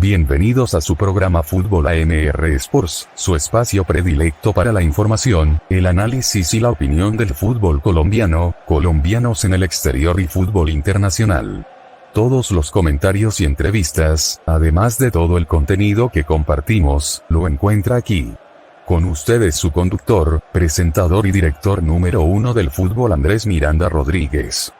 Bienvenidos a su programa Fútbol AMR Sports, su espacio predilecto para la información, el análisis y la opinión del fútbol colombiano, colombianos en el exterior y fútbol internacional. Todos los comentarios y entrevistas, además de todo el contenido que compartimos, lo encuentra aquí. Con ustedes su conductor, presentador y director número 1 del fútbol Andrés Miranda Rodríguez.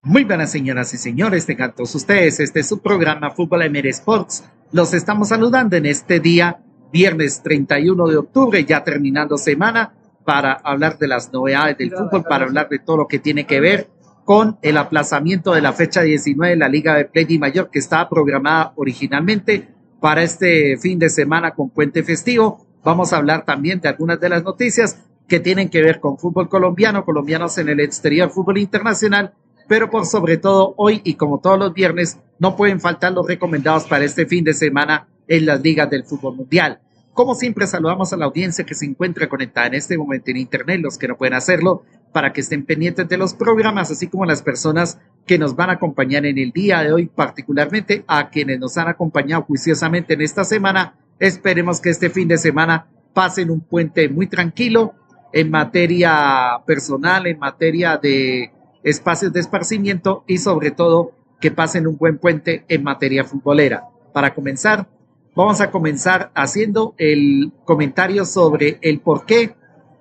Muy buenas señoras y señores, tengan todos ustedes, este es su programa Fútbol AMR Sports. Los estamos saludando en este día, viernes 31 de octubre, ya terminando semana, para hablar de las novedades del fútbol, para hablar de todo lo que tiene que ver con el aplazamiento de la fecha 19 de la Liga de Play de Mayor, que estaba programada originalmente para este fin de semana con puente festivo. Vamos a hablar también de algunas de las noticias que tienen que ver con fútbol colombiano, colombianos en el exterior, fútbol internacional, pero por sobre todo hoy y como todos los viernes no pueden faltar los recomendados para este fin de semana en las ligas del fútbol mundial. Como siempre saludamos a la audiencia que se encuentra conectada en este momento en internet, los que no pueden hacerlo, para que estén pendientes de los programas, así como las personas que nos van a acompañar en el día de hoy, particularmente a quienes nos han acompañado juiciosamente en esta semana. Esperemos que este fin de semana pasen un puente muy tranquilo en materia personal, en materia de espacios de esparcimiento y sobre todo que pasen un buen puente en materia futbolera. Para comenzar, vamos a comenzar haciendo el comentario sobre el por qué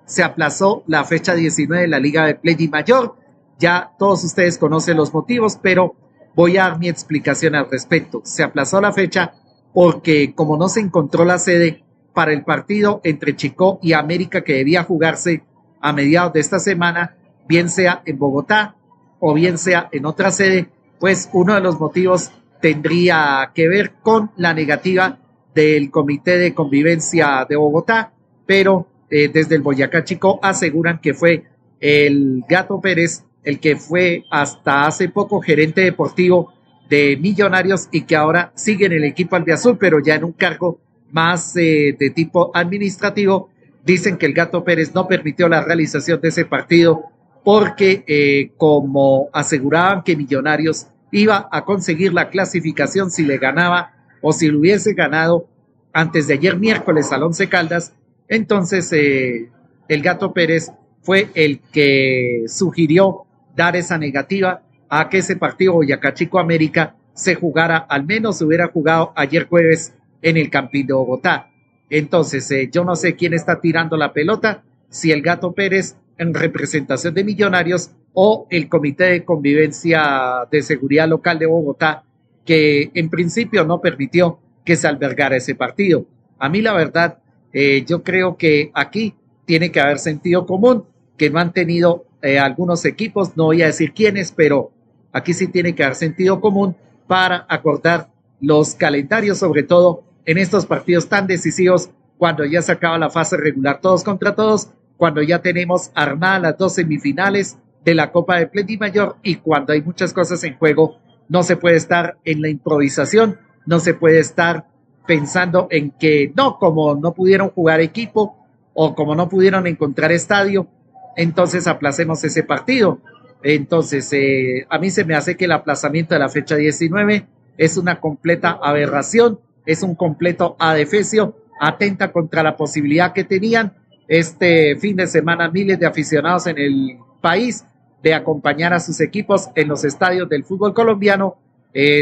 se aplazó la fecha 19 de la Liga de Play de Mayor. Ya todos ustedes conocen los motivos, pero voy a dar mi explicación al respecto. Se aplazó la fecha porque como no se encontró la sede para el partido entre Chicó y América que debía jugarse a mediados de esta semana, bien sea en Bogotá o bien sea en otra sede, pues uno de los motivos tendría que ver con la negativa del Comité de Convivencia de Bogotá, pero desde el Boyacá Chicó aseguran que fue el Gato Pérez el que fue hasta hace poco gerente deportivo de Millonarios y que ahora sigue en el equipo albiazul, pero ya en un cargo más de tipo administrativo. Dicen que el Gato Pérez no permitió la realización de ese partido porque como aseguraban que Millonarios iba a conseguir la clasificación si le ganaba o si lo hubiese ganado antes de ayer miércoles al Once Caldas, entonces el Gato Pérez fue el que sugirió dar esa negativa a que ese partido Boyacá Chico América se jugara, al menos se hubiera jugado ayer jueves en el Campín de Bogotá. Entonces yo no sé quién está tirando la pelota, si el Gato Pérez en representación de Millonarios o el Comité de Convivencia de Seguridad Local de Bogotá, que en principio no permitió que se albergara ese partido. A mí la verdad, yo creo que aquí tiene que haber sentido común, que no han tenido algunos equipos, no voy a decir quiénes, pero aquí sí tiene que haber sentido común para acordar los calendarios, sobre todo en estos partidos tan decisivos, cuando ya se acaba la fase regular todos contra todos, cuando ya tenemos armadas las dos semifinales de la Copa de Play de Mayor y cuando hay muchas cosas en juego, no se puede estar en la improvisación, no se puede estar pensando en que no, como no pudieron jugar equipo o como no pudieron encontrar estadio, entonces aplacemos ese partido. Entonces, a mí se me hace que el aplazamiento de la fecha 19 es una completa aberración, es un completo adefesio, atenta contra la posibilidad que tenían este fin de semana miles de aficionados en el país de acompañar a sus equipos en los estadios del fútbol colombiano.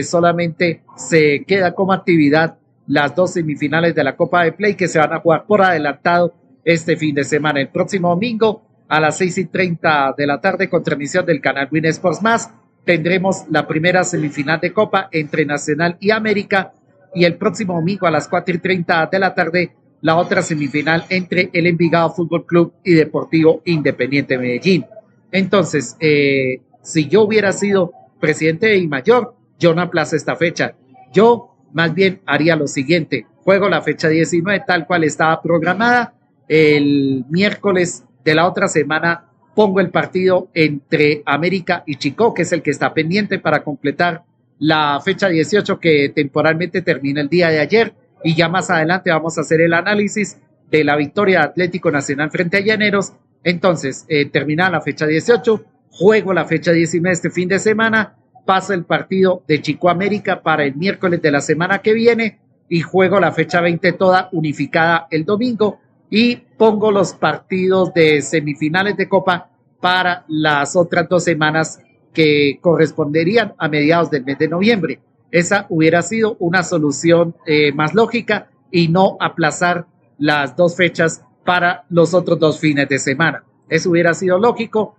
Solamente se queda como actividad las dos semifinales de la Copa de Play que se van a jugar por adelantado este fin de semana. El próximo domingo a las 6:30 de la tarde con transmisión del canal Win Sports Más tendremos la primera semifinal de Copa entre Nacional y América y el próximo domingo a las 4:30 de la tarde la otra semifinal entre el Envigado Fútbol Club y Deportivo Independiente Medellín. Entonces, si yo hubiera sido presidente de I-Mayor, yo no aplazo esta fecha. Yo más bien haría lo siguiente, juego la fecha 19 tal cual estaba programada, el miércoles de la otra semana pongo el partido entre América y Chicó, que es el que está pendiente para completar la fecha 18 que temporalmente termina el día de ayer, y ya más adelante vamos a hacer el análisis de la victoria de Atlético Nacional frente a Llaneros. Entonces, termina la fecha 18, juego la fecha 19 este fin de semana, paso el partido de Chicó América para el miércoles de la semana que viene y juego la fecha 20 toda unificada el domingo y pongo los partidos de semifinales de Copa para las otras 2 semanas que corresponderían a mediados del mes de noviembre. Esa hubiera sido una solución más lógica y no aplazar las 2 fechas para los otros 2 fines de semana. Eso hubiera sido lógico.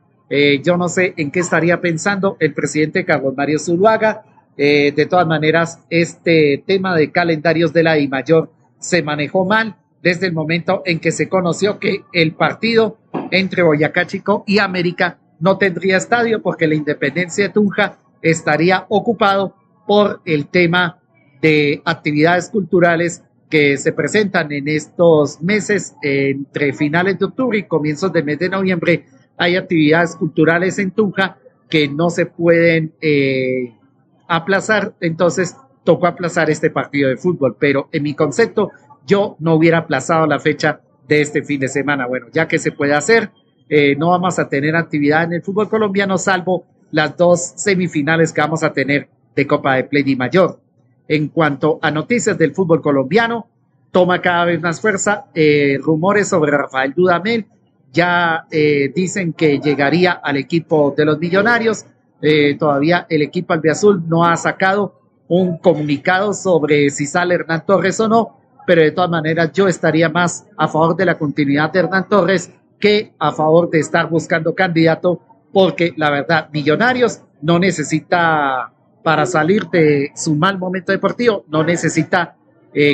Yo no sé en qué estaría pensando el presidente Carlos Mario Zuluaga. De todas maneras, este tema de calendarios de la DIMAYOR se manejó mal desde el momento en que se conoció que el partido entre Boyacá Chico y América no tendría estadio porque la Independencia de Tunja estaría ocupado por el tema de actividades culturales que se presentan en estos meses, entre finales de octubre y comienzos del mes de noviembre. Hay actividades culturales en Tunja que no se pueden aplazar, entonces tocó aplazar este partido de fútbol, pero en mi concepto yo no hubiera aplazado la fecha de este fin de semana. Bueno, ya que se puede hacer, no vamos a tener actividad en el fútbol colombiano salvo las 2 semifinales que vamos a tener de Copa de Play DIMAYOR. En cuanto a noticias del fútbol colombiano, toma cada vez más fuerza rumores sobre Rafael Dudamel. Ya dicen que llegaría al equipo de los Millonarios. Todavía el equipo albiazul no ha sacado un comunicado sobre si sale Hernán Torres o no, pero de todas maneras yo estaría más a favor de la continuidad de Hernán Torres que a favor de estar buscando candidato, porque la verdad, Millonarios no necesita, para salir de su mal momento deportivo, no necesita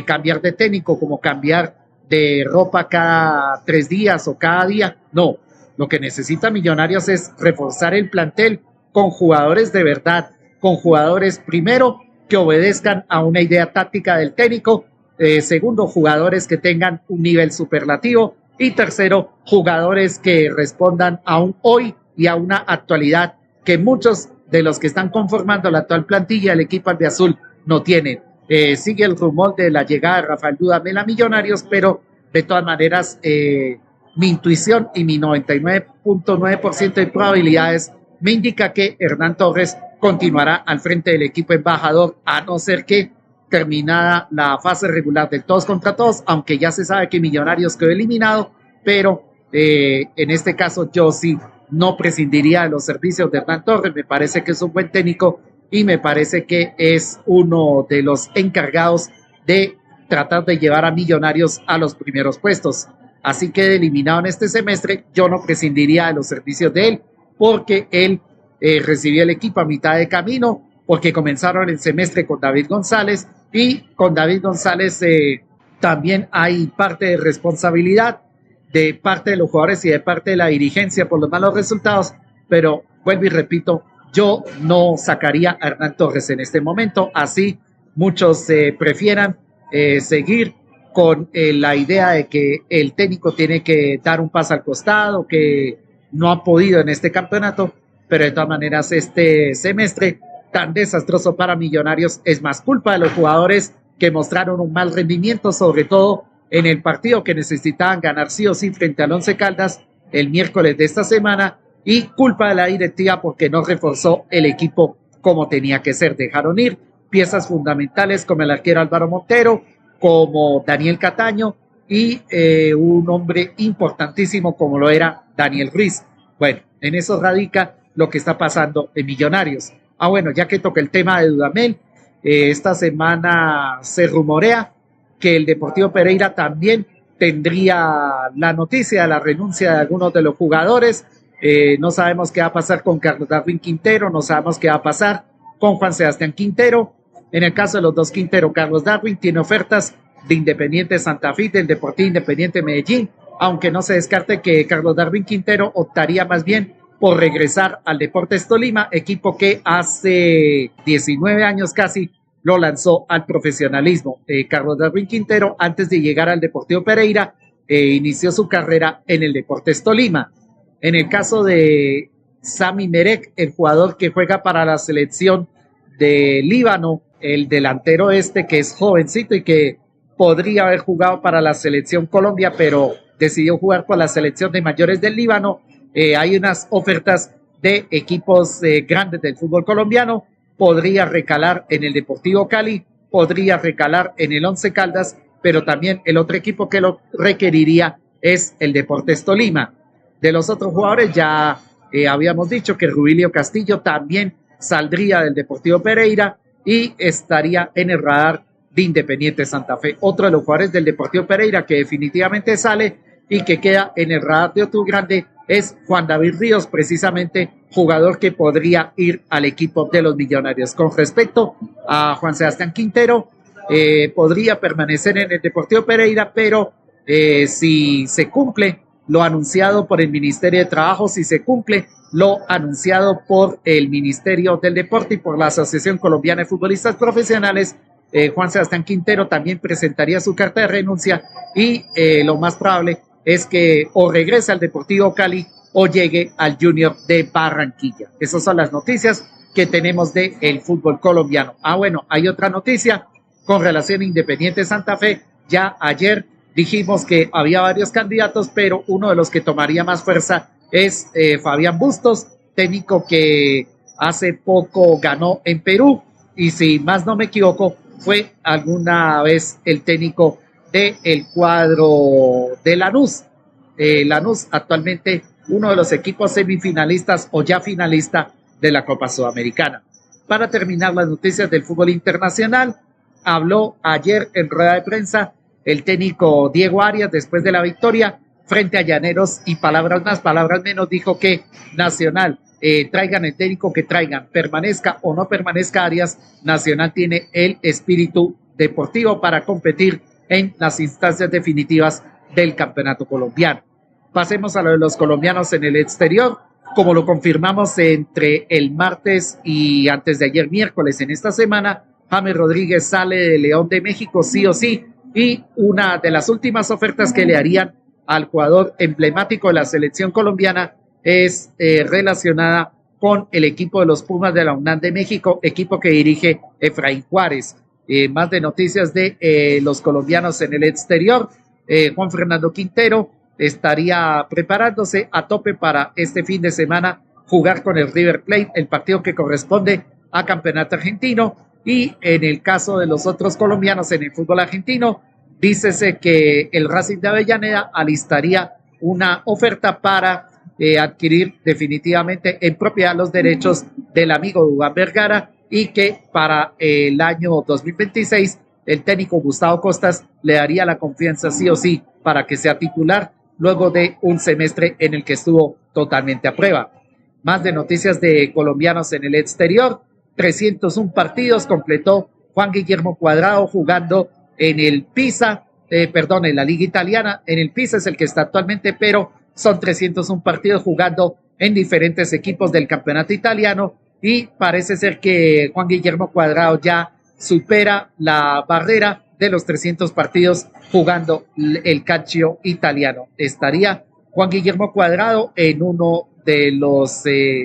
cambiar de técnico como cambiar de ropa cada 3 días o cada día. No, lo que necesita Millonarios es reforzar el plantel con jugadores de verdad, con jugadores primero que obedezcan a una idea táctica del técnico, segundo, jugadores que tengan un nivel superlativo y tercero, jugadores que respondan a un hoy y a una actualidad que muchos de los que están conformando la actual plantilla del equipo albiazul no tienen. Sigue el rumor de la llegada de Rafael Dudamel a Millonarios, pero de todas maneras mi intuición y mi 99.9% de probabilidades me indica que Hernán Torres continuará al frente del equipo embajador, a no ser que terminada la fase regular del todos contra todos, aunque ya se sabe que Millonarios quedó eliminado, pero en este caso yo sí no prescindiría de los servicios de Hernán Torres. Me parece que es un buen técnico y me parece que es uno de los encargados de tratar de llevar a Millonarios a los primeros puestos. Así que eliminado en este semestre, yo no prescindiría de los servicios de él, porque él recibió el equipo a mitad de camino, porque comenzaron el semestre con David González, y con David González también hay parte de responsabilidad de parte de los jugadores y de parte de la dirigencia por los malos resultados, pero vuelvo y repito, yo no sacaría a Hernán Torres en este momento, así muchos prefieran seguir con la idea de que el técnico tiene que dar un paso al costado, que no ha podido en este campeonato, pero de todas maneras este semestre tan desastroso para Millonarios es más culpa de los jugadores que mostraron un mal rendimiento, sobre todo en el partido que necesitaban ganar sí o sí frente al Once Caldas el miércoles de esta semana, y culpa de la directiva porque no reforzó el equipo como tenía que ser. Dejaron ir piezas fundamentales como el arquero Álvaro Montero, como Daniel Cataño y un hombre importantísimo como lo era Daniel Ruiz. Bueno, en eso radica lo que está pasando en Millonarios. Bueno, ya que toca el tema de Dudamel, esta semana se rumorea que el Deportivo Pereira también tendría la noticia de la renuncia de algunos de los jugadores. No sabemos qué va a pasar con Carlos Darwin Quintero, no sabemos qué va a pasar con Juan Sebastián Quintero. En el caso de los dos Quintero, Carlos Darwin tiene ofertas de Independiente Santa Fe, del Deportivo Independiente Medellín, aunque no se descarte que Carlos Darwin Quintero optaría más bien por regresar al Deportes Tolima, equipo que hace 19 años casi lo lanzó al profesionalismo. Carlos Darwin Quintero, antes de llegar al Deportivo Pereira, inició su carrera en el Deportes Tolima. En el caso de Sami Merek, el jugador que juega para la selección de Líbano, el delantero que es jovencito y que podría haber jugado para la selección Colombia, pero decidió jugar por la selección de mayores del Líbano. Hay unas ofertas de equipos grandes del fútbol colombiano. Podría recalar en el Deportivo Cali podría recalar en el Once Caldas, pero también el otro equipo que lo requeriría es el Deportes Tolima. De los otros jugadores ya habíamos dicho que Rubilio Castillo también saldría del Deportivo Pereira y estaría en el radar de Independiente Santa Fe. Otro de los jugadores del Deportivo Pereira que definitivamente sale y que queda en el radar de otro grande es Juan David Ríos, precisamente jugador que podría ir al equipo de los Millonarios. Con respecto a Juan Sebastián Quintero, podría permanecer en el Deportivo Pereira, pero si se cumple lo anunciado por el Ministerio de Trabajo, si se cumple lo anunciado por el Ministerio del Deporte y por la Asociación Colombiana de Futbolistas Profesionales, Juan Sebastián Quintero también presentaría su carta de renuncia y lo más probable es que o regrese al Deportivo Cali o llegue al Junior de Barranquilla. Esas son las noticias que tenemos del fútbol colombiano. Bueno, hay otra noticia con relación a Independiente Santa Fe. Ya ayer dijimos que había varios candidatos, pero uno de los que tomaría más fuerza es Fabián Bustos, técnico que hace poco ganó en Perú y si más no me equivoco fue alguna vez el técnico del cuadro de Lanús. Lanús actualmente uno de los equipos semifinalistas o ya finalista de la Copa Sudamericana. Para terminar las noticias del fútbol internacional, habló ayer en rueda de prensa el técnico Diego Arias después de la victoria frente a Llaneros y palabras más, palabras menos, dijo que Nacional, traigan el técnico que traigan, permanezca o no permanezca Arias, Nacional tiene el espíritu deportivo para competir en las instancias definitivas del campeonato colombiano. Pasemos a lo de los colombianos en el exterior. Como lo confirmamos entre el martes y antes de ayer miércoles en esta semana, James Rodríguez sale de León de México sí o sí, y una de las últimas ofertas que le harían al jugador emblemático de la selección colombiana es relacionada con el equipo de los Pumas de la UNAM de México, equipo que dirige Efraín Juárez. Más de noticias de los colombianos en el exterior. Juan Fernando Quintero estaría preparándose a tope para este fin de semana jugar con el River Plate, el partido que corresponde a campeonato argentino. Y en el caso de los otros colombianos en el fútbol argentino, dícese que el Racing de Avellaneda alistaría una oferta para adquirir definitivamente en propiedad los derechos del amigo Duván Vergara y que para el año 2026 el técnico Gustavo Costas le daría la confianza sí o sí para que sea titular luego de un semestre en el que estuvo totalmente a prueba. Más de noticias de colombianos en el exterior. 301 partidos completó Juan Guillermo Cuadrado jugando en el Pisa, en la Liga Italiana. En el Pisa es el que está actualmente, pero son 301 partidos jugando en diferentes equipos del campeonato italiano y parece ser que Juan Guillermo Cuadrado ya supera la barrera de los 300 partidos jugando el calcio italiano. Estaría Juan Guillermo Cuadrado en uno de los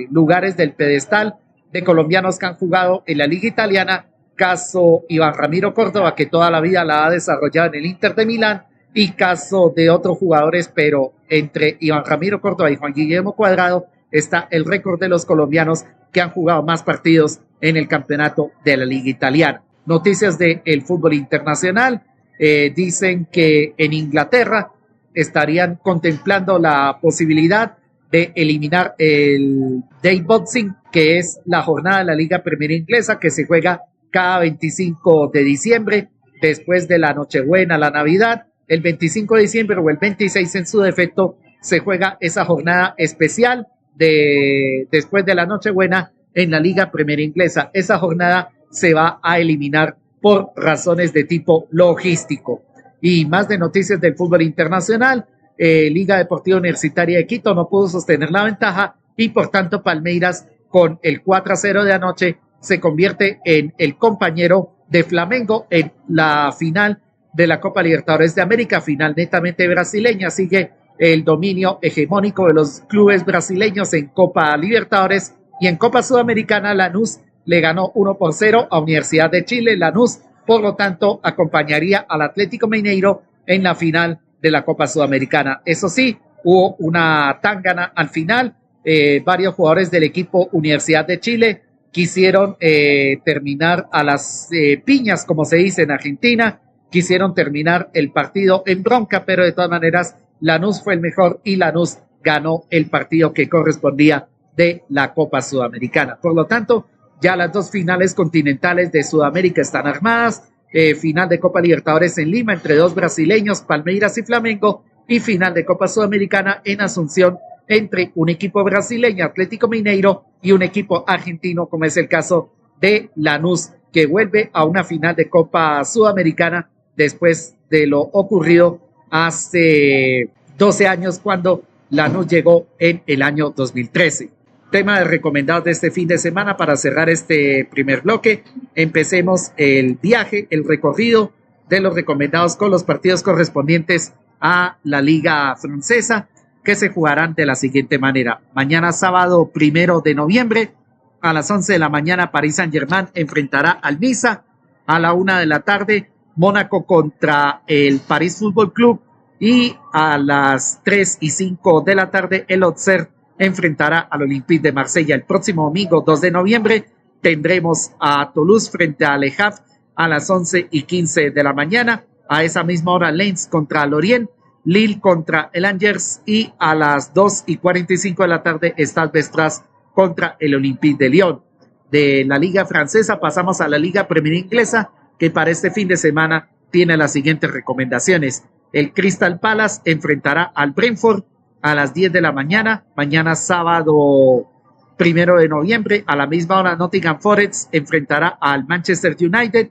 lugares del pedestal de colombianos que han jugado en la Liga Italiana, caso Iván Ramiro Córdoba, que toda la vida la ha desarrollado en el Inter de Milán, y caso de otros jugadores, pero entre Iván Ramiro Córdoba y Juan Guillermo Cuadrado está el récord de los colombianos que han jugado más partidos en el campeonato de la Liga Italiana. Noticias del fútbol internacional, dicen que en Inglaterra estarían contemplando la posibilidad de eliminar el Day Boxing, que es la jornada de la Liga Premier Inglesa que se juega cada 25 de diciembre, después de la Nochebuena, la Navidad. El 25 de diciembre o el 26 en su defecto se juega esa jornada especial después de la Nochebuena en la Liga Premier Inglesa. Esa jornada se va a eliminar por razones de tipo logístico. Y más de noticias del fútbol internacional. Liga Deportiva Universitaria de Quito no pudo sostener la ventaja y por tanto Palmeiras con el 4-0 de anoche se convierte en el compañero de Flamengo en la final de la Copa Libertadores de América, final netamente brasileña. Sigue el dominio hegemónico de los clubes brasileños en Copa Libertadores y en Copa Sudamericana. Lanús le ganó 1-0 a Universidad de Chile. Lanús, por lo tanto, acompañaría al Atlético Mineiro en la final de la Copa Sudamericana. Eso sí, hubo una tángana al final. Varios jugadores del equipo Universidad de Chile quisieron terminar a las piñas, como se dice en Argentina, quisieron terminar el partido en bronca, pero de todas maneras Lanús fue el mejor y Lanús ganó el partido que correspondía de la Copa Sudamericana. Por lo tanto, ya las dos finales continentales de Sudamérica están armadas, final de Copa Libertadores en Lima entre dos brasileños, Palmeiras y Flamengo, y final de Copa Sudamericana en Asunción entre un equipo brasileño, Atlético Mineiro, y un equipo argentino, como es el caso de Lanús, que vuelve a una final de Copa Sudamericana después de lo ocurrido hace 12 años cuando Lanús llegó en el año 2013. Tema de recomendados de este fin de semana para cerrar este primer bloque. Empecemos el viaje, el recorrido de los recomendados con los partidos correspondientes a la Liga Francesa, que se jugarán de la siguiente manera. Mañana sábado 1 de noviembre a las 11 de la mañana Paris Saint-Germain enfrentará al Niza. A la 1 de la tarde Mónaco contra el París Fútbol Club, y a las 3 y 5 de la tarde el Auxerre enfrentará al Olympique de Marsella. El próximo domingo 2 de noviembre tendremos a Toulouse frente a Le Havre a las 11 y 15 de la mañana. A esa misma hora Lens contra Lorient, Lille contra el Angers, y a las 2 y 45 de la tarde Stade Brestois contra el Olympique de Lyon. De la Liga Francesa pasamos a la Liga Premier Inglesa, que para este fin de semana tiene las siguientes recomendaciones. El Crystal Palace enfrentará al Brentford a las 10 de la mañana. Mañana sábado 1 de noviembre a la misma hora Nottingham Forest enfrentará al Manchester United.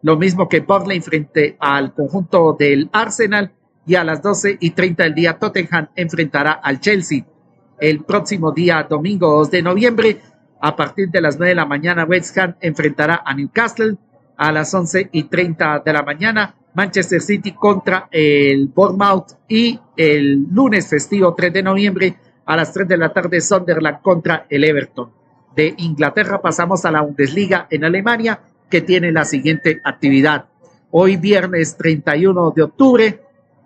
Lo mismo que Burnley frente al conjunto del Arsenal. Y a las 12 y 30 del día Tottenham enfrentará al Chelsea. El próximo día domingo 2 de noviembre a partir de las 9 de la mañana West Ham enfrentará a Newcastle. A las 11 y 30 de la mañana Manchester City contra el Bournemouth, y el lunes festivo 3 de noviembre a las 3 de la tarde Sunderland contra el Everton. De Inglaterra pasamos a la Bundesliga en Alemania, que tiene la siguiente actividad. Hoy viernes 31 de octubre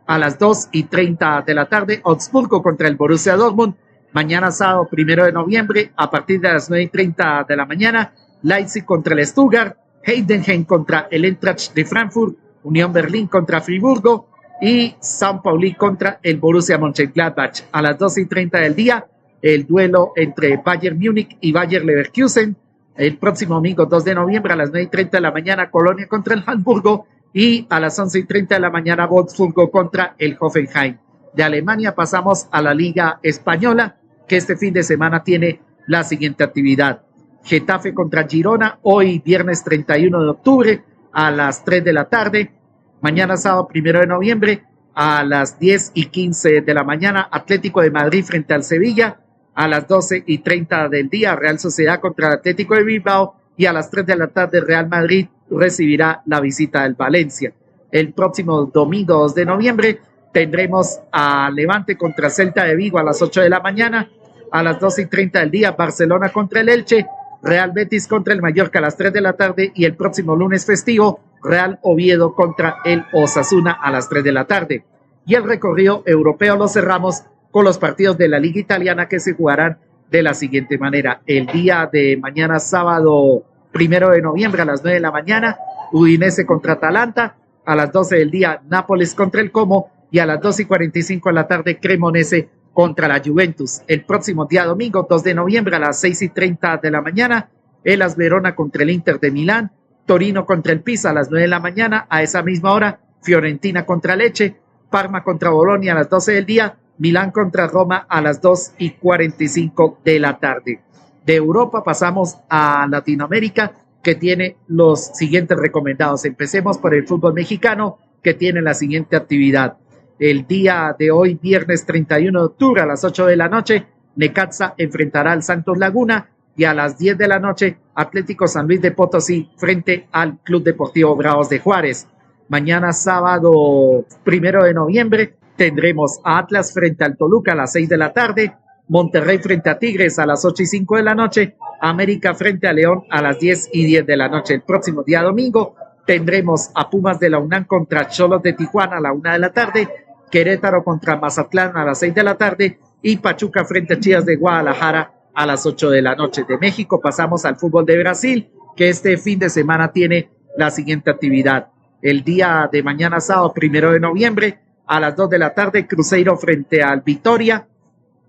a las 2 y 30 de la tarde Augsburgo contra el Borussia Dortmund. Mañana sábado 1 de noviembre a partir de las 9 y 30 de la mañana Leipzig contra el Stuttgart, Heidenheim contra el Eintracht de Frankfurt, Unión Berlín contra Friburgo y San Pauli contra el Borussia Mönchengladbach. A las 12 y 30 del día, el duelo entre Bayern Múnich y Bayer Leverkusen. El próximo domingo 2 de noviembre a las 9 y 30 de la mañana, Colonia contra el Hamburgo, y a las 11 y 30 de la mañana, Wolfsburgo contra el Hoffenheim. De Alemania pasamos a la Liga Española, que este fin de semana tiene la siguiente actividad. Getafe contra Girona, hoy viernes 31 de octubre a las 3 de la tarde. Mañana sábado 1 de noviembre a las 10 y 15 de la mañana, Atlético de Madrid frente al Sevilla. A las 12 y 30 del día, Real Sociedad contra el Atlético de Bilbao, y a las 3 de la tarde Real Madrid recibirá la visita del Valencia. El próximo domingo 2 de noviembre tendremos a Levante contra Celta de Vigo a las 8 de la mañana. A las 12 y 30 del día, Barcelona contra el Elche, Real Betis contra el Mallorca a las 3 de la tarde, y el próximo lunes festivo, Real Oviedo contra el Osasuna a las 3 de la tarde. Y el recorrido europeo lo cerramos con los partidos de la Liga Italiana, que se jugarán de la siguiente manera. El día de mañana sábado 1 de noviembre a las 9 de la mañana, Udinese contra Atalanta. A las 12 del día, Nápoles contra el Como, y a las 2 y 45 de la tarde, Cremonese contra la Juventus. El próximo día domingo 2 de noviembre a las 6 y 30 de la mañana, Hellas Verona contra el Inter de Milán, Torino contra el Pisa a las 9 de la mañana. A esa misma hora, Fiorentina contra Lecce, Parma contra Bolonia a las 12 del día, Milán contra Roma a las 2 y 45 de la tarde. De Europa pasamos a Latinoamérica, que tiene los siguientes recomendados. Empecemos por el fútbol mexicano, que tiene la siguiente actividad. El día de hoy, viernes 31 de octubre a las 8 de la noche, Necaxa enfrentará al Santos Laguna, y a las 10 de la noche, Atlético San Luis de Potosí frente al Club Deportivo Bravos de Juárez. Mañana sábado 1 de noviembre tendremos a Atlas frente al Toluca a las 6 de la tarde, Monterrey frente a Tigres a las 8 y 5 de la noche, América frente a León a las 10 y 10 de la noche. El próximo día domingo tendremos a Pumas de la UNAM contra Xolos de Tijuana a la 1 de la tarde, Querétaro contra Mazatlán a las 6 de la tarde, y Pachuca frente a Chivas de Guadalajara a las 8 de la noche. De México pasamos al fútbol de Brasil, que este fin de semana tiene la siguiente actividad. El día de mañana sábado, 1 de noviembre, a las 2 de la tarde, Cruzeiro frente al Vitória.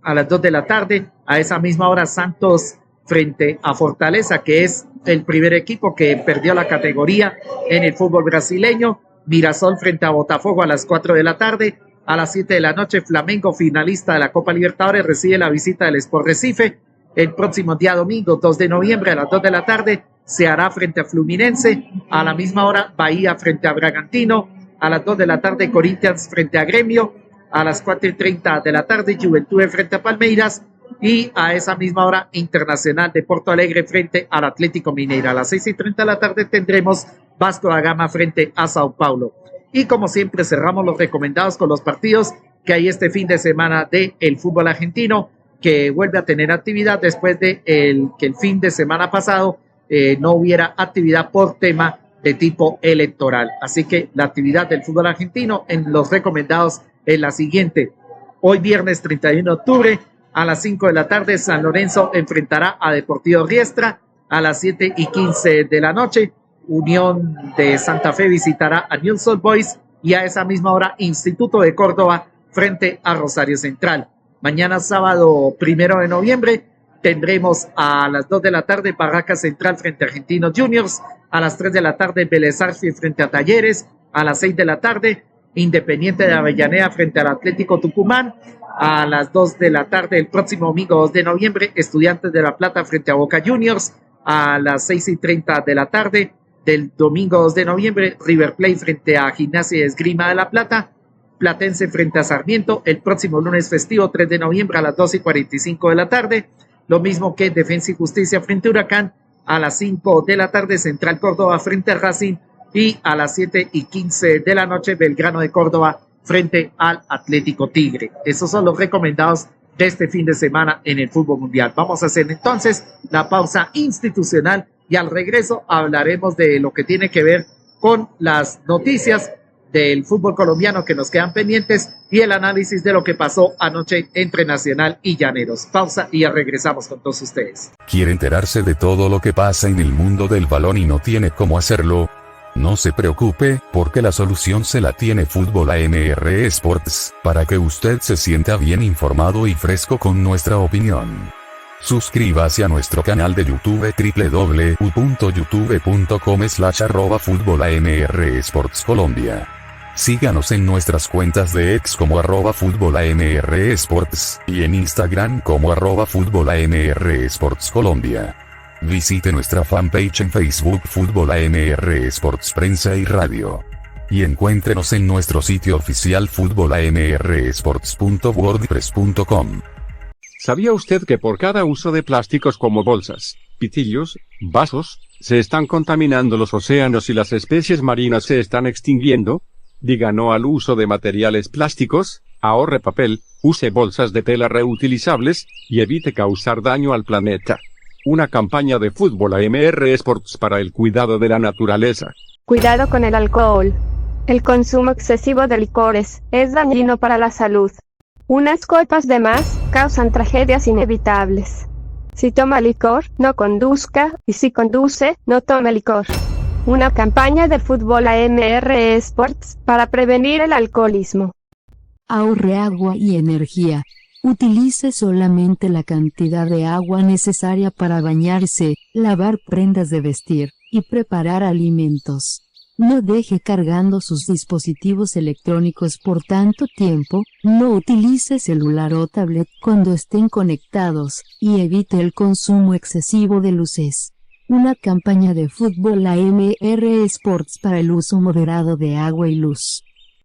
A las 2 de la tarde, a esa misma hora, Santos frente a Fortaleza, que es el primer equipo que perdió la categoría en el fútbol brasileño. Mirasol frente a Botafogo a las 4 de la tarde. A las 7 de la noche, Flamengo, finalista de la Copa Libertadores, recibe la visita del Sport Recife. El próximo día domingo, 2 de noviembre, a las 2 de la tarde, se hará frente a Fluminense. A la misma hora, Bahía frente a Bragantino. A las 2 de la tarde, Corinthians frente a Gremio. A las 4:30 de la tarde, Juventud frente a Palmeiras. Y a esa misma hora, Internacional de Porto Alegre frente al Atlético Mineiro. A las 6:30 de la tarde tendremos Vasco da Gama frente a Sao Paulo. Y como siempre, cerramos los recomendados con los partidos que hay este fin de semana del fútbol argentino, que vuelve a tener actividad después de que el fin de semana pasado no hubiera actividad por tema de tipo electoral. Así que la actividad del fútbol argentino en los recomendados es la siguiente. Hoy viernes 31 de octubre a las 5 de la tarde San Lorenzo enfrentará a Deportivo Riestra. A las 7:15 de la noche Unión de Santa Fe visitará a Newell's Old Boys y a esa misma hora Instituto de Córdoba frente a Rosario Central. Mañana sábado 1 de noviembre tendremos a las 2 de la tarde Barracas Central frente a Argentinos Juniors. A las 3 de la tarde Vélez Sarsfield frente a Talleres. A las 6 de la tarde Independiente de Avellaneda frente al Atlético Tucumán. A las 2 de la tarde el próximo domingo 2 de noviembre Estudiantes de La Plata frente a Boca Juniors. A las 6:30 de la tarde del domingo 2 de noviembre River Plate frente a Gimnasia y Esgrima de La Plata. Platense frente a Sarmiento. El próximo lunes festivo 3 de noviembre a las 2:45 de la tarde. Lo mismo que Defensa y Justicia frente a Huracán. A las 5 de la tarde Central Córdoba frente a Racing. Y a las 7:15 de la noche Belgrano de Córdoba frente al Atlético Tigre. Esos son los recomendados de este fin de semana en el fútbol mundial. Vamos a hacer entonces la pausa institucional y al regreso hablaremos de lo que tiene que ver con las noticias del fútbol colombiano que nos quedan pendientes y el análisis de lo que pasó anoche entre Nacional y Llaneros. Pausa y ya regresamos con todos ustedes. ¿Quiere enterarse de todo lo que pasa en el mundo del balón y no tiene cómo hacerlo? No se preocupe, porque la solución se la tiene Fútbol AMR Sports, para que usted se sienta bien informado y fresco con nuestra opinión. Suscríbase a nuestro canal de YouTube www.youtube.com/@FútbolAMR-Sports-Colombia. Síganos en nuestras cuentas de X como @FútbolAMR-Sports y en Instagram como @FútbolAMR-Sports-Colombia. Visite nuestra fanpage en Facebook Fútbol AMR Sports Prensa y Radio. Y encuéntrenos en nuestro sitio oficial futbolamrsports.wordpress.com. ¿Sabía usted que por cada uso de plásticos como bolsas, pitillos, vasos, se están contaminando los océanos y las especies marinas se están extinguiendo? Diga no al uso de materiales plásticos, ahorre papel, use bolsas de tela reutilizables, y evite causar daño al planeta. Una campaña de Fútbol AMR Sports para el cuidado de la naturaleza. Cuidado con el alcohol. El consumo excesivo de licores es dañino para la salud. Unas copas de más causan tragedias inevitables. Si toma licor, no conduzca, y si conduce, no tome licor. Una campaña de Fútbol AMR Sports para prevenir el alcoholismo. Ahorre agua y energía. Utilice solamente la cantidad de agua necesaria para bañarse, lavar prendas de vestir, y preparar alimentos. No deje cargando sus dispositivos electrónicos por tanto tiempo, no utilice celular o tablet cuando estén conectados, y evite el consumo excesivo de luces. Una campaña de Fútbol AMR Sports para el uso moderado de agua y luz.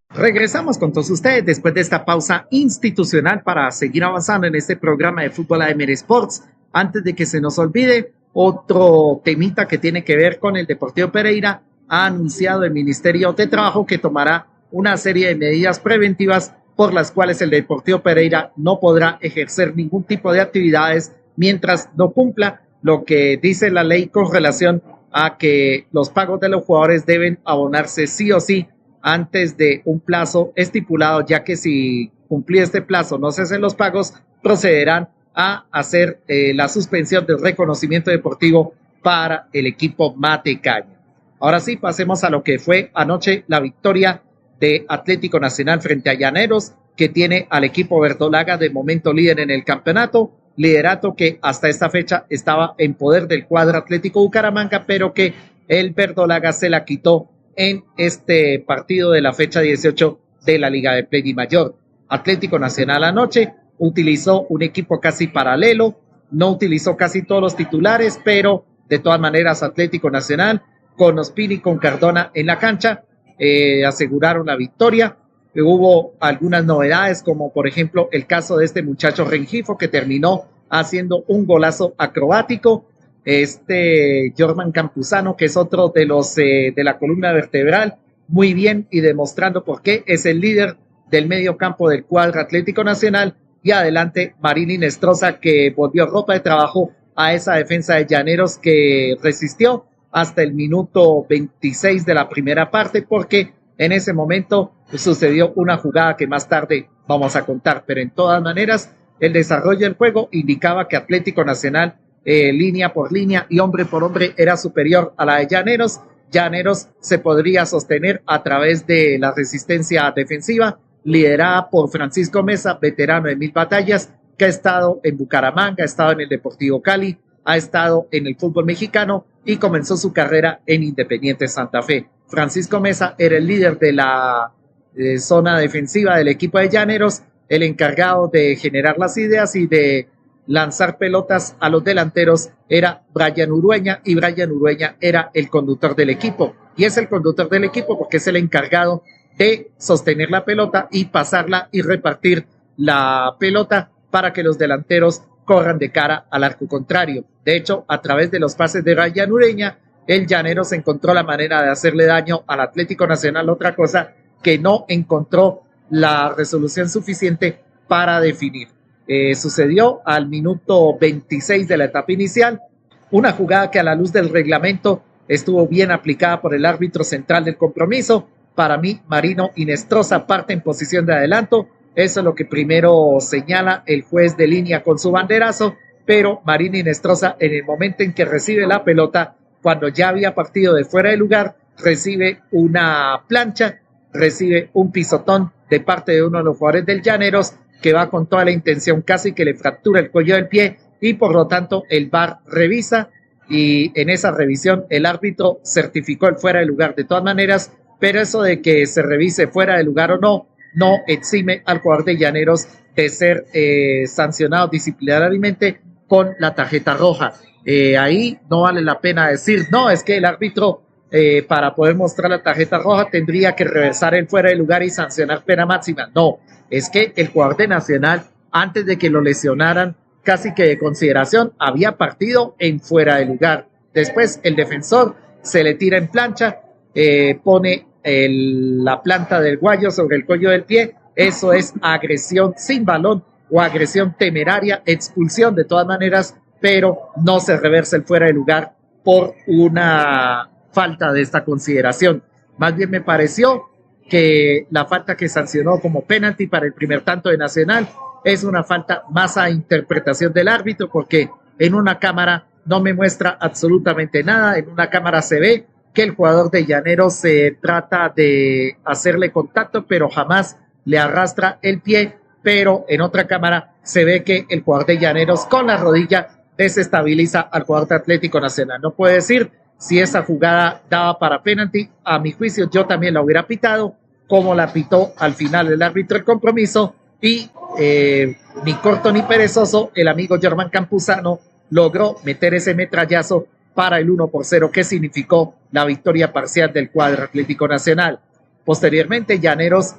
Regresamos con todos ustedes después de esta pausa institucional para seguir avanzando en este programa de Fútbol AMR Sports. Antes de que se nos olvide, otro temita que tiene que ver con el Deportivo Pereira. Ha anunciado el Ministerio de Trabajo que tomará una serie de medidas preventivas por las cuales el Deportivo Pereira no podrá ejercer ningún tipo de actividades mientras no cumpla lo que dice la ley con relación a que los pagos de los jugadores deben abonarse sí o sí antes de un plazo estipulado, ya que si cumplía este plazo no se hacen los pagos, procederán a hacer la suspensión del reconocimiento deportivo para el equipo Matecaña. Ahora sí, pasemos a lo que fue anoche la victoria de Atlético Nacional frente a Llaneros, que tiene al equipo verdolaga de momento líder en el campeonato, liderato que hasta esta fecha estaba en poder del cuadro Atlético Bucaramanga, pero que el verdolaga se la quitó en este partido de la fecha 18 de la Liga de Play Mayor. Atlético Nacional anoche utilizó un equipo casi paralelo, no utilizó casi todos los titulares, pero de todas maneras Atlético Nacional con Ospina y con Cardona en la cancha aseguraron la victoria. Hubo algunas novedades, como por ejemplo el caso de este muchacho Rengifo, que terminó haciendo un golazo acrobático. Jorman Campuzano, que es otro de los de la columna vertebral, muy bien, y demostrando por qué es el líder del medio campo del cuadro Atlético Nacional. Y adelante Marín Inestrosa, que volvió ropa de trabajo a esa defensa de Llaneros, que resistió hasta el minuto 26 de la primera parte, porque en ese momento sucedió una jugada que más tarde vamos a contar, pero en todas maneras el desarrollo del juego indicaba que Atlético Nacional línea por línea y hombre por hombre era superior a la de Llaneros. Llaneros se podría sostener a través de la resistencia defensiva liderada por Francisco Mesa, veterano de 1000 batallas, que ha estado en Bucaramanga, ha estado en el Deportivo Cali, ha estado en el fútbol mexicano y comenzó su carrera en Independiente Santa Fe. Francisco Mesa era el líder de la zona defensiva del equipo de Llaneros, el encargado de generar las ideas y de lanzar pelotas a los delanteros era Brian Urueña, y Brian Urueña era el conductor del equipo, y es el conductor del equipo porque es el encargado de sostener la pelota y pasarla y repartir la pelota para que los delanteros corran de cara al arco contrario. De hecho, a través de los pases de Brian Urueña, el Llaneros encontró la manera de hacerle daño al Atlético Nacional, otra cosa que no encontró la resolución suficiente para definir. Sucedió al minuto 26 de la etapa inicial, una jugada que a la luz del reglamento estuvo bien aplicada por el árbitro central del compromiso. Para mí, Marino Inestrosa parte en posición de adelanto, eso es lo que primero señala el juez de línea con su banderazo, pero Marino Inestrosa, en el momento en que recibe la pelota, cuando ya había partido de fuera de lugar, recibe una plancha, recibe un pisotón de parte de uno de los jugadores del Llaneros, que va con toda la intención, casi que le fractura el cuello del pie, y por lo tanto el VAR revisa, y en esa revisión el árbitro certificó el fuera de lugar de todas maneras, pero eso de que se revise fuera de lugar o no, no exime al jugador de Llaneros de ser sancionado disciplinariamente con la tarjeta roja. Ahí no vale la pena decir, no, es que el árbitro para poder mostrar la tarjeta roja tendría que reversar el fuera de lugar y sancionar pena máxima. No, es que el jugador de Nacional, antes de que lo lesionaran, casi que de consideración, había partido en fuera de lugar. Después el defensor se le tira en plancha, pone la planta del guayo sobre el cuello del pie. Eso es agresión sin balón o agresión temeraria, expulsión de todas maneras, pero no se reversa el fuera de lugar por una falta de esta consideración. Más bien me pareció que la falta que sancionó como penalti para el primer tanto de Nacional es una falta más a interpretación del árbitro, porque en una cámara no me muestra absolutamente nada. En una cámara se ve que el jugador de Llaneros se trata de hacerle contacto, pero jamás le arrastra el pie, pero en otra cámara se ve que el jugador de Llaneros con la rodilla desestabiliza al jugador de Atlético Nacional. No puede decir si esa jugada daba para penalti. A mi juicio yo también la hubiera pitado, como la pitó al final el árbitro del compromiso, y ni corto ni perezoso, el amigo Jorman Campuzano logró meter ese metrallazo para el 1-0 que significó la victoria parcial del cuadro Atlético Nacional. Posteriormente, Llaneros,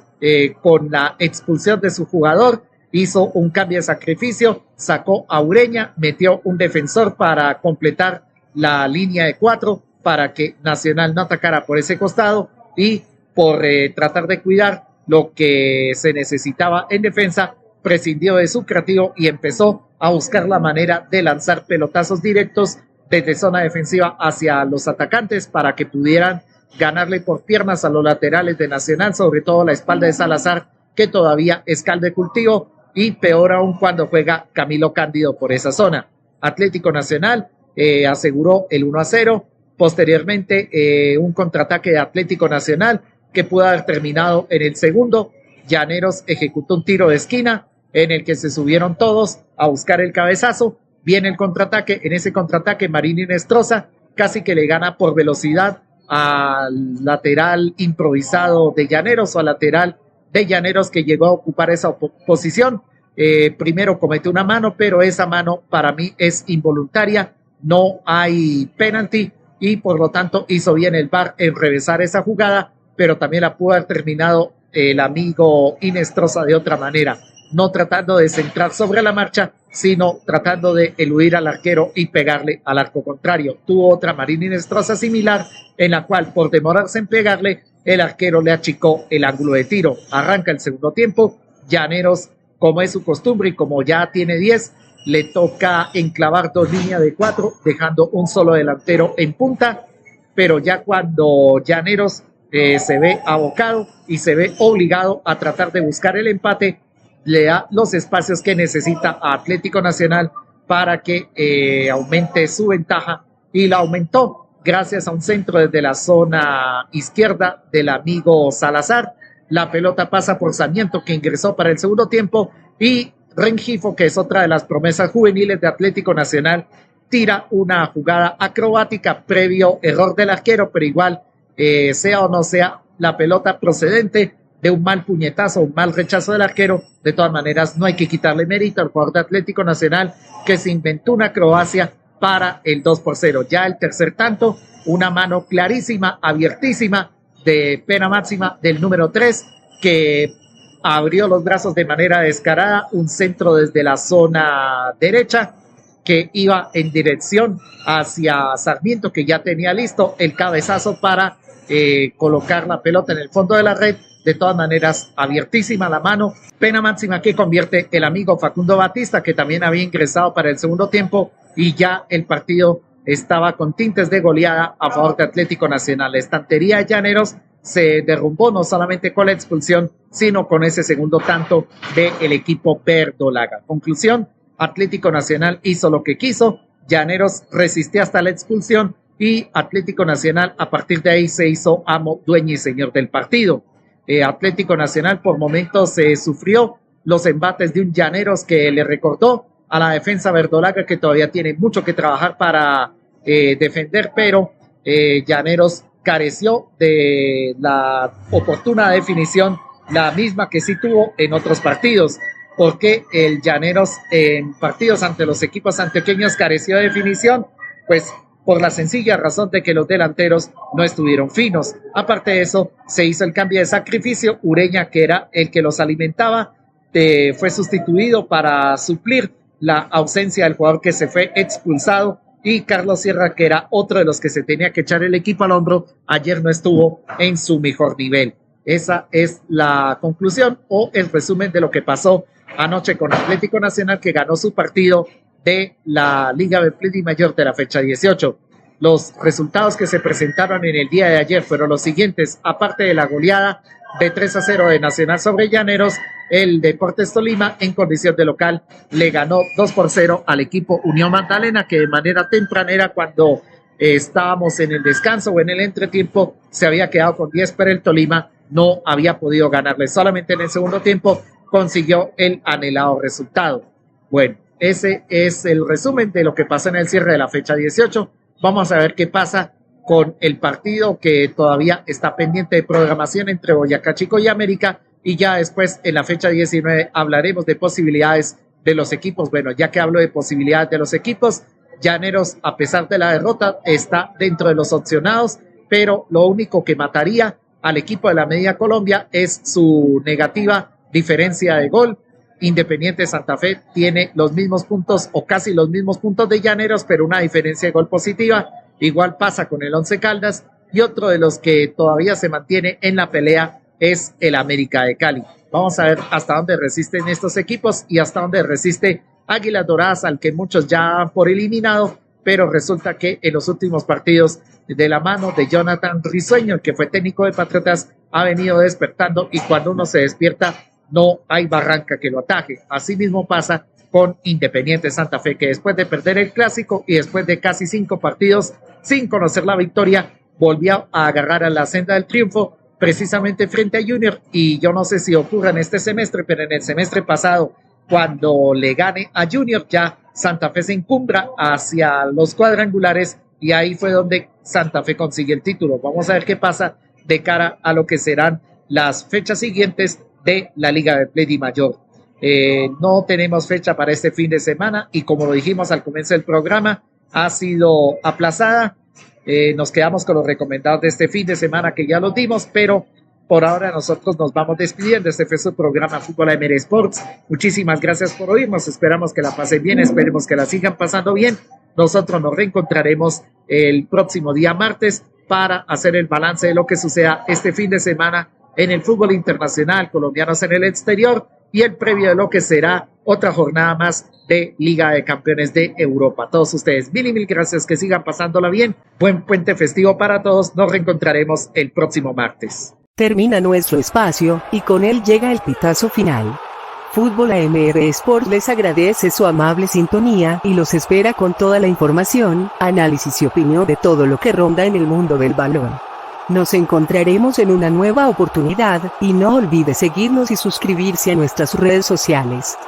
con la expulsión de su jugador, hizo un cambio de sacrificio, sacó a Ureña, metió un defensor para completar la línea de 4 para que Nacional no atacara por ese costado, y por tratar de cuidar lo que se necesitaba en defensa, prescindió de su creativo y empezó a buscar la manera de lanzar pelotazos directos desde zona defensiva hacia los atacantes para que pudieran ganarle por piernas a los laterales de Nacional, sobre todo la espalda de Salazar, que todavía es caldo de cultivo, y peor aún cuando juega Camilo Cándido por esa zona. Atlético Nacional aseguró el 1-0, posteriormente un contraataque de Atlético Nacional que pudo haber terminado en el segundo. Llaneros ejecutó un tiro de esquina en el que se subieron todos a buscar el cabezazo, viene el contraataque, en ese contraataque Marín Inestrosa casi que le gana por velocidad al lateral improvisado de Llaneros o al lateral de Llaneros que llegó a ocupar esa posición. Primero cometió una mano, pero esa mano para mí es involuntaria, no hay penalti y por lo tanto hizo bien el VAR en revisar esa jugada, pero también la pudo haber terminado el amigo Inestrosa de otra manera, no tratando de centrar sobre la marcha, sino tratando de eludir al arquero y pegarle al arco contrario. Tuvo otra Marín Inestrosa similar, en la cual por demorarse en pegarle, el arquero le achicó el ángulo de tiro. Arranca el segundo tiempo, Llaneros, como es su costumbre y como ya tiene 10, le toca enclavar 2 líneas de 4, dejando un solo delantero en punta, pero ya cuando Llaneros se ve abocado y se ve obligado a tratar de buscar el empate, le da los espacios que necesita a Atlético Nacional para que aumente su ventaja, y la aumentó gracias a un centro desde la zona izquierda del amigo Salazar. La pelota pasa por Sarmiento, que ingresó para el segundo tiempo, y Rengifo, que es otra de las promesas juveniles de Atlético Nacional, tira una jugada acrobática previo error del arquero, pero igual, sea o no sea la pelota procedente de un mal puñetazo, un mal rechazo del arquero, de todas maneras no hay que quitarle mérito al jugador de Atlético Nacional que se inventó una acrobacia para el 2-0. Ya el tercer tanto, una mano clarísima, abiertísima, de pena máxima del número 3, que abrió los brazos de manera descarada, un centro desde la zona derecha que iba en dirección hacia Sarmiento, que ya tenía listo el cabezazo para colocar la pelota en el fondo de la red. De todas maneras, abiertísima la mano, pena máxima que convierte el amigo Facundo Batista, que también había ingresado para el segundo tiempo, y ya el partido estaba con tintes de goleada a favor de Atlético Nacional. La estantería de Llaneros se derrumbó no solamente con la expulsión, sino con ese segundo tanto del equipo verdolaga. Conclusión, Atlético Nacional hizo lo que quiso, Llaneros resistió hasta la expulsión, y Atlético Nacional a partir de ahí se hizo amo, dueño y señor del partido. Atlético Nacional por momentos sufrió los embates de un Llaneros que le recordó a la defensa verdolaga que todavía tiene mucho que trabajar para defender, pero Llaneros careció de la oportuna definición, la misma que sí tuvo en otros partidos, porque el Llaneros en partidos ante los equipos antioqueños careció de definición, pues por la sencilla razón de que los delanteros no estuvieron finos. Aparte de eso, se hizo el cambio de sacrificio. Ureña, que era el que los alimentaba, fue sustituido para suplir la ausencia del jugador que se fue expulsado, y Carlos Sierra, que era otro de los que se tenía que echar el equipo al hombro, ayer no estuvo en su mejor nivel. Esa es la conclusión o el resumen de lo que pasó anoche con Atlético Nacional, que ganó su partido de la Liga Betplay Mayor de la fecha 18. Los resultados que se presentaron en el día de ayer fueron los siguientes: aparte de la goleada de 3-0 de Nacional sobre Llaneros, el Deportes Tolima en condición de local le ganó 2-0 al equipo Unión Magdalena, que de manera tempranera, cuando estábamos en el descanso o en el entretiempo, se había quedado con 10, pero el Tolima no había podido ganarle. Solamente en el segundo tiempo consiguió el anhelado resultado. Bueno, ese es el resumen de lo que pasa en el cierre de la fecha 18. Vamos a ver qué pasa con el partido que todavía está pendiente de programación entre Boyacá Chico y América, y ya después en la fecha 19 hablaremos de posibilidades de los equipos. Bueno, ya que hablo de posibilidades de los equipos, Llaneros, a pesar de la derrota, está dentro de los opcionados, pero lo único que mataría al equipo de la Media Colombia es su negativa diferencia de gol. Independiente Santa Fe tiene los mismos puntos o casi los mismos puntos de Llaneros, pero una diferencia de gol positiva. Igual pasa con el Once Caldas, y otro de los que todavía se mantiene en la pelea es el América de Cali. Vamos a ver hasta dónde resisten estos equipos y hasta dónde resiste Águilas Doradas, al que muchos ya han por eliminado, pero resulta que en los últimos partidos, de la mano de Jonathan Risueño, el que fue técnico de Patriotas, ha venido despertando, y cuando uno se despierta no hay barranca que lo ataje. Así mismo pasa con Independiente Santa Fe, que después de perder el clásico y después de casi 5 partidos sin conocer la victoria, volvió a agarrar a la senda del triunfo precisamente frente a Junior. Y yo no sé si ocurra en este semestre, pero en el semestre pasado, cuando le gane a Junior, ya Santa Fe se encumbra hacia los cuadrangulares y ahí fue donde Santa Fe consigue el título. Vamos a ver qué pasa de cara a lo que serán las fechas siguientes de la Liga de Play de Mayor. No tenemos fecha para este fin de semana y como lo dijimos al comienzo del programa, ha sido aplazada. Nos quedamos con los recomendados de este fin de semana que ya los dimos, pero por ahora nosotros nos vamos despidiendo. Este fue su programa Fútbol AMR Sports. Muchísimas gracias por oírnos. Esperamos que la pasen bien, esperemos que la sigan pasando bien. Nosotros nos reencontraremos el próximo día martes para hacer el balance de lo que suceda este fin de semana en el fútbol internacional, colombianos en el exterior y el previo de lo que será otra jornada más de Liga de Campeones de Europa. A todos ustedes, mil y mil gracias, que sigan pasándola bien. Buen puente festivo para todos. Nos reencontraremos el próximo martes. Termina nuestro espacio, y con él llega el pitazo final. Fútbol AMR Sport les agradece su amable sintonía, y los espera con toda la información, análisis y opinión de todo lo que ronda en el mundo del balón. Nos encontraremos en una nueva oportunidad, y no olvide seguirnos y suscribirse a nuestras redes sociales.